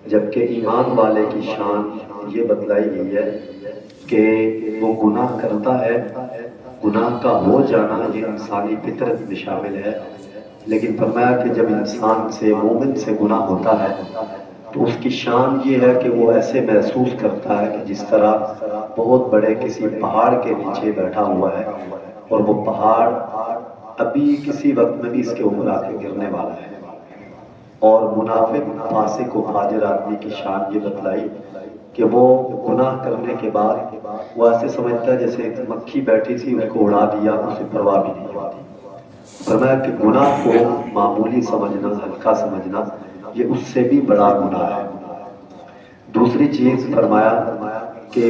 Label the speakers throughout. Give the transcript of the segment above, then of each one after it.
Speaker 1: جبکہ ایمان والے کی شان یہ بتلائی گئی ہے کہ وہ گناہ کرتا ہے، گناہ کا ہو جانا یہ انسانی فطرت میں شامل ہے، لیکن فرمایا کہ جب انسان سے، مومن سے گناہ ہوتا ہے تو اس کی شان یہ ہے کہ وہ ایسے محسوس کرتا ہے کہ جس طرح بہت بڑے کسی پہاڑ کے نیچے بیٹھا ہوا ہے اور وہ پہاڑ ابھی کسی وقت میں بھی اس کے اوپر آ کے گرنے والا ہے۔ اور منافق، فاسق و فاجر آدمی کی شان یہ بتلائی کہ وہ گناہ کرنے کے بعد وہ ایسے سمجھتا ہے جیسے ایک مکھی بیٹھی تھی، اس کو اڑا دیا، اسے پرواہ بھی نہیں ہوتی۔ فرمایا کہ گناہ کو معمولی سمجھنا، ہلکا سمجھنا، یہ اس سے بھی بڑا گناہ ہے۔ دوسری چیز فرمایا کہ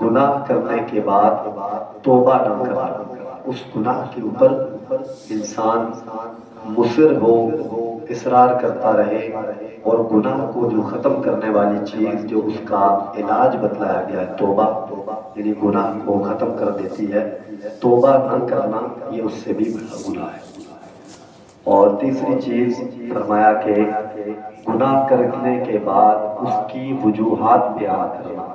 Speaker 1: گناہ کرنے کے بعد توبہ نہ کرنا، اس گناہ کے اوپر انسان مصر ہو، اصرار کرتا رہے، اور گناہ کو جو ختم کرنے والی چیز جو اس کا علاج بتلایا گیا ہے توبہ، یعنی گناہ کو ختم کر دیتی ہے، توبہ نہ کرنا یہ اس سے بھی بڑا گناہ ہے۔ اور تیسری چیز فرمایا کہ گناہ کرنے کے بعد اس کی وجوہات بیان کرنا۔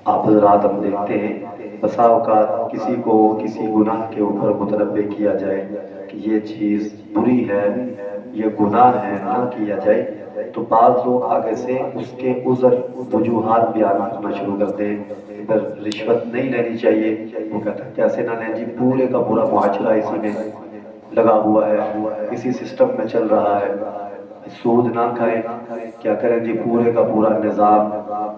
Speaker 1: آپ حضرات ہم دیکھتے ہیں بسا اوقات کسی کو کسی گناہ کے اوپر متنبع کیا جائے کہ یہ چیز بری ہے، یہ گناہ ہے، نہ کیا جائے، تو بعض لوگ آگے سے اس کے عذر، وجوہات بیان کرنا شروع کر دیں۔ اگر رشوت نہیں لینی چاہیے، وہ کہتا ہے کیسے نہ لیں جی، پورے کا پورا معاشرہ اسی میں لگا ہوا ہے، اسی سسٹم میں چل رہا ہے، سود نہ کھائیں، کیا کریں جی، پورے کا پورا نظام،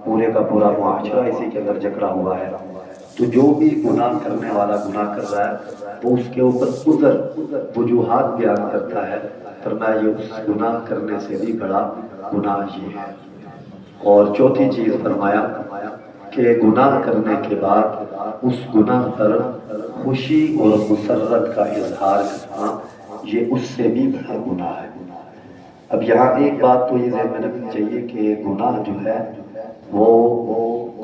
Speaker 1: پورے کا پورا معاشرہ اسی کے اندر جکڑا ہوا ہے۔ تو جو بھی گناہ کرنے والا گناہ کر رہا ہے وہ اس کے اوپر عذر، وجوہات بیان کرتا ہے، فرمایا یہ اس گناہ کرنے سے بھی بڑا گناہ یہ ہے۔ اور چوتھی چیز فرمایا کہ گناہ کرنے کے بعد اس گناہ پر خوشی اور مسرت کا اظہار کرنا یہ اس سے بھی بڑا گناہ ہے۔ اب یہاں ایک بات تو یہ ذہن میں رکھنی چاہیے کہ گناہ جو ہے وہ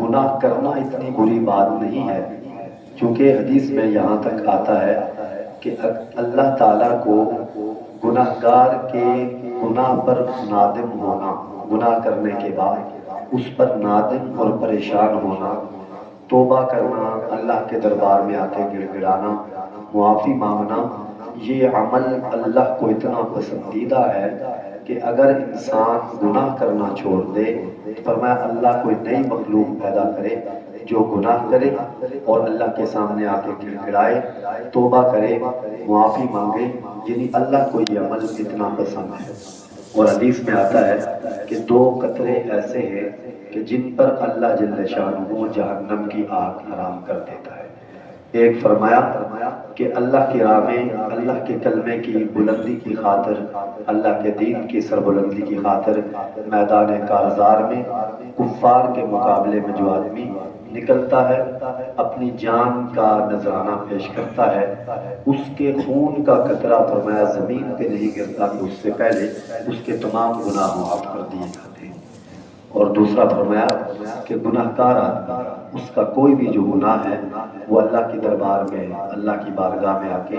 Speaker 1: گناہ کرنا اتنی بری بات نہیں ہے، چونکہ حدیث میں یہاں تک آتا ہے کہ اللہ تعالیٰ کو گناہ گار کے گناہ پر نادم ہونا، گناہ کرنے کے بعد اس پر نادم اور پریشان ہونا، توبہ کرنا، اللہ کے دربار میں آ کے گڑ گڑانا، معافی مانگنا، یہ عمل اللہ کو اتنا پسندیدہ ہے کہ اگر انسان گناہ کرنا چھوڑ دے، فرمایا اللہ کوئی نئی مخلوق پیدا کرے جو گناہ کرے اور اللہ کے سامنے آ کے گڑ گڑائے، توبہ کرے، معافی مانگے، یعنی اللہ کو یہ عمل اتنا پسند ہے۔ اور حدیث میں آتا ہے کہ دو قطرے ایسے ہیں کہ جن پر اللہ جل شانہ جہنم کی آگ حرام کر دیتا ہے۔ ایک فرمایا کہ اللہ کی راہ میں، اللہ کے کلمے کی بلندی کی خاطر، اللہ کے دین کی سربلندی کی خاطر میدان کارزار میں کفار کے مقابلے میں جو آدمی نکلتا ہے، اپنی جان کا نذرانہ پیش کرتا ہے، اس کے خون کا قطرہ فرمایا زمین پہ نہیں گرتا کہ اس سے پہلے اس کے تمام گناہ معاف کر دیے جاتے ہیں۔ اور دوسرا فرمایا کہ گناہ کار آدمی، اس کا کوئی بھی جو گناہ ہے وہ اللہ کی دربار میں، اللہ کی بارگاہ میں آ کے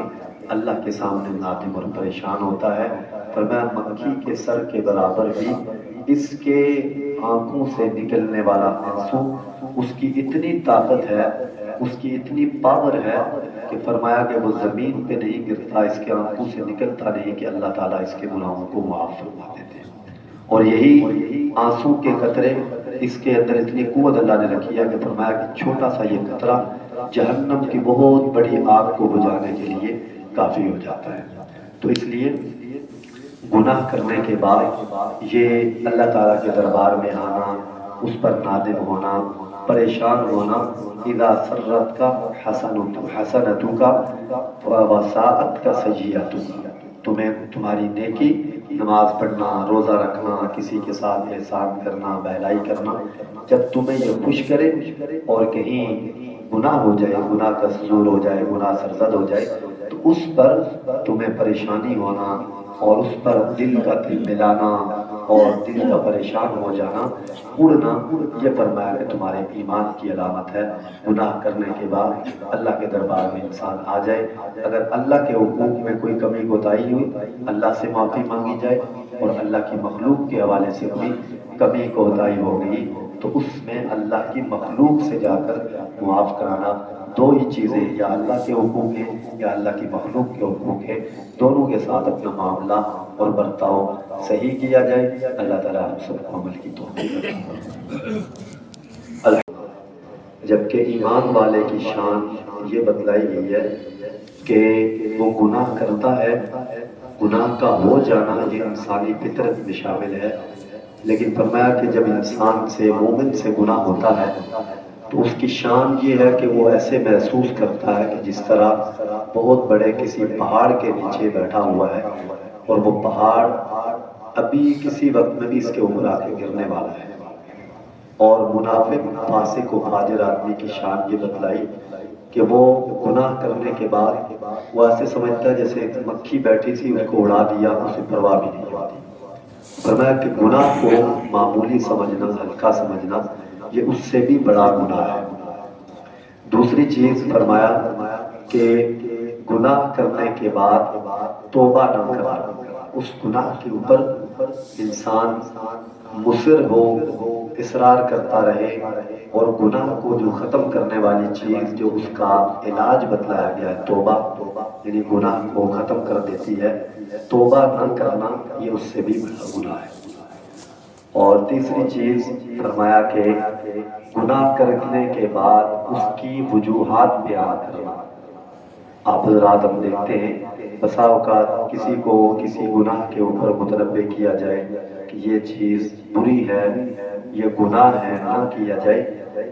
Speaker 1: اللہ کے سامنے نادم اور پریشان ہوتا ہے۔ فرمایا مکھی کے سر کے برابر بھی اس کے آنکھوں سے نکلنے والا آنسو، اس کی اتنی طاقت ہے، اس کی اتنی پاور ہے کہ فرمایا کہ وہ زمین پہ نہیں گرتا، اس کے آنکھوں سے نکلتا نہیں کہ اللہ تعالیٰ اس کے گناہوں کو معاف فرما دیتے ہیں۔ اور یہی آنسو کے قطرے، اس کے اندر اتنی قوت اللہ نے رکھی ہے کہ فرمایا کہ چھوٹا سا یہ قطرہ جہنم کی بہت بڑی آگ کو بجھانے کے لیے کافی ہو جاتا ہے۔ تو اس لیے گناہ کرنے کے بعد یہ اللہ تعالیٰ کے دربار میں آنا، اس پر نادم ہونا، پریشان ہونا، اذا سرت کا حسنتو کا وساعت کا سیئتو، تمہیں تمہاری نیکی، نماز پڑھنا، روزہ رکھنا، کسی کے ساتھ احسان کرنا، بہلائی کرنا، جب تمہیں یہ خوش کرے اور کہیں گناہ ہو جائے، گناہ کا ظہور ہو جائے، گناہ سرزد ہو جائے، تو اس پر تمہیں پریشانی ہونا اور اس پر دل کا دل ملانا اور دل کا پریشان ہو جانا، اڑنا، یہ فرمایا کہ تمہارے ایمان کی علامت ہے۔ گناہ کرنے کے بعد اللہ کے دربار میں انسان آ جائے، اگر اللہ کے حقوق میں کوئی کمی کوتاہی ہوئی اللہ سے معافی مانگی جائے، اور اللہ کی مخلوق کے حوالے سے کوئی کمی کوتاہی ہو گئی تو اس میں اللہ کی مخلوق سے جا کر معاف کرانا، دو ہی چیزیں، یا اللہ کے حقوق ہیں یا اللہ کی مخلوق کے حقوق ہیں، دونوں کے ساتھ اپنا معاملہ اور برتاؤ صحیح کیا جائے۔ اللہ تعالیٰ ہم سب کو عمل کی توفیق عطا۔ جبکہ ایمان والے کی شان یہ بتلائی گئی ہے کہ وہ گناہ کرتا ہے، گناہ کا ہو جانا یہ انسانی فطرت میں شامل ہے، لیکن فرمایا کہ جب انسان سے، مومن سے گناہ ہوتا ہے تو اس کی شان یہ ہے کہ وہ ایسے محسوس کرتا ہے کہ جس طرح بہت بڑے کسی پہاڑ کے نیچے بیٹھا ہوا ہے اور وہ پہاڑ ابھی کسی وقت میں بھی اس کے اوپر آ کے گرنے والا ہے۔ اور منافق، فاسق و فاجر آدمی کی شان یہ بتلائی کہ وہ گناہ کرنے کے بعد وہ ایسے سمجھتا ہے جیسے ایک مکھی بیٹھی تھی، اس کو اڑا دیا، اسے پرواہ بھی نہیں ہوتی۔ فرمایا کہ گناہ کو معمولی سمجھنا، ہلکا سمجھنا، یہ اس سے بھی بڑا گناہ ہے۔ دوسری چیز فرمایا کہ گناہ کرنے کے بعد توبہ نہ کرنا، اس گناہ کے اوپر انسان مصر ہو، اصرار کرتا رہے، اور گناہ کو جو ختم کرنے والی چیز جو اس کا علاج بتلایا گیا ہے توبہ، یعنی گناہ کو ختم کر دیتی ہے، توبہ نہ کرنا یہ اس سے بھی بڑا گناہ ہے۔ اور تیسری چیز فرمایا کہ گناہ کرنے کے بعد اس کی وجوہات بیان کرنا۔ آپ حضرات ہم دیکھتے ہیں بسا اوقات کسی کو کسی گناہ کے اوپر متنبع کیا جائے کہ یہ چیز بری ہے، یہ گناہ ہے، نہ کیا جائے،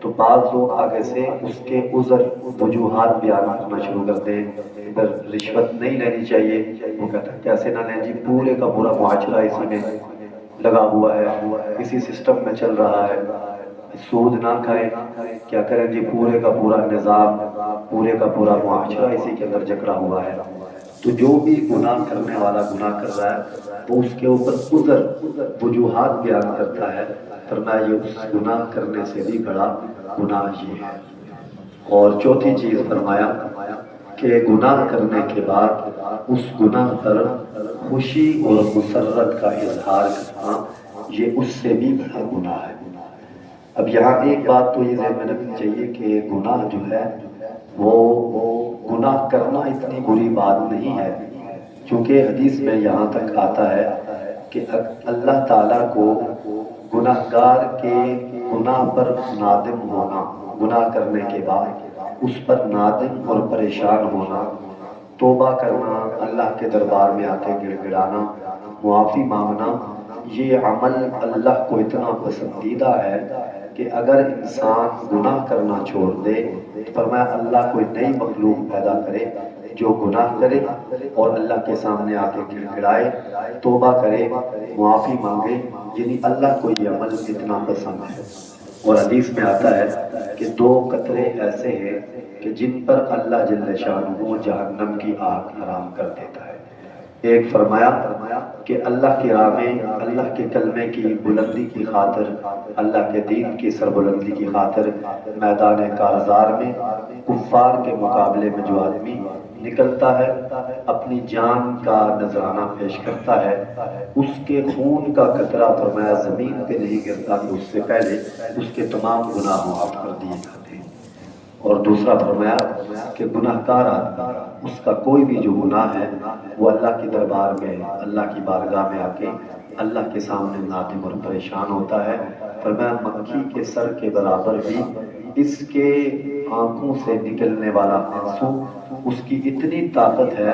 Speaker 1: تو بعض لوگ آگے سے اس کے عذر، وجوہات بیان کرنا شروع کر دیں۔ اگر رشوت نہیں لینی چاہیے، وہ کہتا ہے کیسے نہ لیں جی، پورے کا پورا معاشرہ اسی میں لگا ہوا ہے، اسی سسٹم میں چل رہا ہے، سود نہ کھائیں، کیا کریں جی، پورے کا پورا نظام، پورے کا پورا معاشرہ اسی کے اندر جکڑا ہوا ہے۔ تو جو بھی گناہ کرنے والا گناہ کر رہا ہے وہ اس کے اوپر عذر، وجوہات بیان کرتا ہے، فرمایا یہ اس گناہ کرنے سے بھی بڑا گناہ یہ ہے۔ اور چوتھی چیز فرمایا کہ گناہ کرنے کے بعد اس گناہ پر خوشی اور مسرت کا اظہار کرنا یہ اس سے بھی بڑا گناہ ہے۔ اب یہاں ایک بات تو یہ ذہن میں رکھنی چاہیے کہ گناہ جو ہے وہ گناہ کرنا اتنی بری بات نہیں ہے، کیونکہ حدیث میں یہاں تک آتا ہے کہ اللہ تعالیٰ کو گناہگار کے گناہ پر نادم ہونا، گناہ کرنے کے بعد اس پر نادم اور پریشان ہونا، توبہ کرنا، اللہ کے دربار میں آ کے گڑ گڑانا، معافی مانگنا، یہ عمل اللہ کو اتنا پسندیدہ ہے کہ اگر انسان گناہ کرنا چھوڑ دے تو فرمایا اللہ کوئی نئی مخلوق پیدا کرے جو گناہ کرے اور اللہ کے سامنے آ کے گڑ گڑائے، توبہ کرے، معافی مانگے، یعنی اللہ کو یہ عمل اتنا پسند ہے۔ اور حدیث میں آتا ہے کہ دو قطرے ایسے ہیں کہ جن پر اللہ جل شانہ جہنم کی آگ حرام کر دیتا ہے۔ ایک فرمایا کہ اللہ کی راہ میں، اللہ کے کلمے کی بلندی کی خاطر، اللہ کے دین کی سربلندی کی خاطر میدان کارزار میں کفار کے مقابلے میں جو آدمی نکلتا ہے، اپنی جان کا نذرانہ پیش کرتا ہے، اس کے خون کا قطرہ فرمایا زمین پہ نہیں گرتا کہ اس سے پہلے اس کے تمام گناہ معاف کر دیے جاتے ہیں۔ اور دوسرا فرمایا کہ گناہ کار آدمی، اس کا کوئی بھی جو گناہ ہے وہ اللہ کے دربار میں، اللہ کی بارگاہ میں آ کے اللہ کے سامنے نادم اور پریشان ہوتا ہے۔ فرمایا مکھی کے سر کے برابر بھی اس کے آنکھوں سے نکلنے والا آنسو، اس کی اتنی طاقت ہے،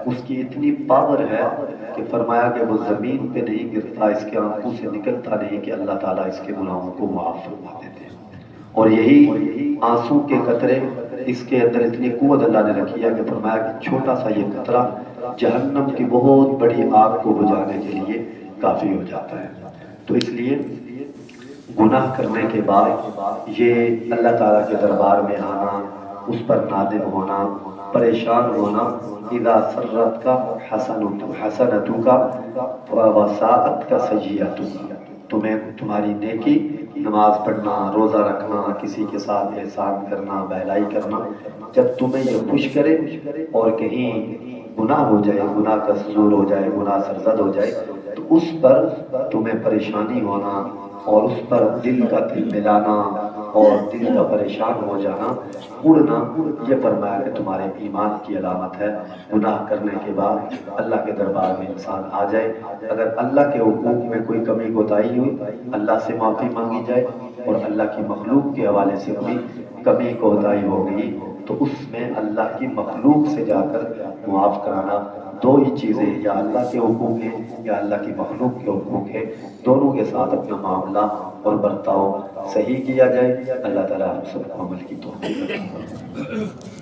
Speaker 1: اس کی اتنی پاور ہے کہ فرمایا کہ وہ زمین پہ نہیں گرتا، اس کے آنکھوں سے نکلتا نہیں کہ اللہ تعالیٰ اس کے گناہوں کو معاف فرما دیتے ہیں۔ اور یہی آنسو کے قطرے، اس کے اندر اتنی قوت اللہ نے رکھی ہے کہ فرمایا کہ چھوٹا سا یہ قطرہ جہنم کی بہت بڑی آگ کو بجھانے کے لیے کافی ہو جاتا ہے۔ تو اس لیے گناہ کرنے کے بعد یہ اللہ تعالیٰ کے دربار میں آنا، اس پر نادم ہونا، پریشان ہونا، اذا سرت کا حسنتو کا وساعت کا سیئتو، تمہیں تمہاری نیکی، نماز پڑھنا، روزہ رکھنا، کسی کے ساتھ احسان کرنا، بہلائی کرنا، جب تمہیں یہ خوش کرے اور کہیں گناہ ہو جائے، گناہ کا ظہور ہو جائے، گناہ سرزد ہو جائے، تو اس پر تمہیں پریشانی ہونا اور اس پر دل کا دل ملانا اور دل کا پریشان ہو جانا، اڑنا، یہ فرمایا کہ تمہارے ایمان کی علامت ہے۔ گناہ کرنے کے بعد اللہ کے دربار میں انسان آ جائے، اگر اللہ کے حقوق میں کوئی کمی کوتاہی ہوئی اللہ سے معافی مانگی جائے، اور اللہ کی مخلوق کے حوالے سے کوئی کمی کوتاہی ہو گئی تو اس میں اللہ کی مخلوق سے جا کر معاف کرانا۔ دو ہی چیزیں، یا اللہ کے حقوق ہیں یا اللہ کی مخلوق کے حقوق ہیں، دونوں کے ساتھ اپنا معاملہ اور برتاؤ صحیح کیا جائے۔ اللہ تعالیٰ ہم سب کو عمل کی توفیق عطا فرمائے۔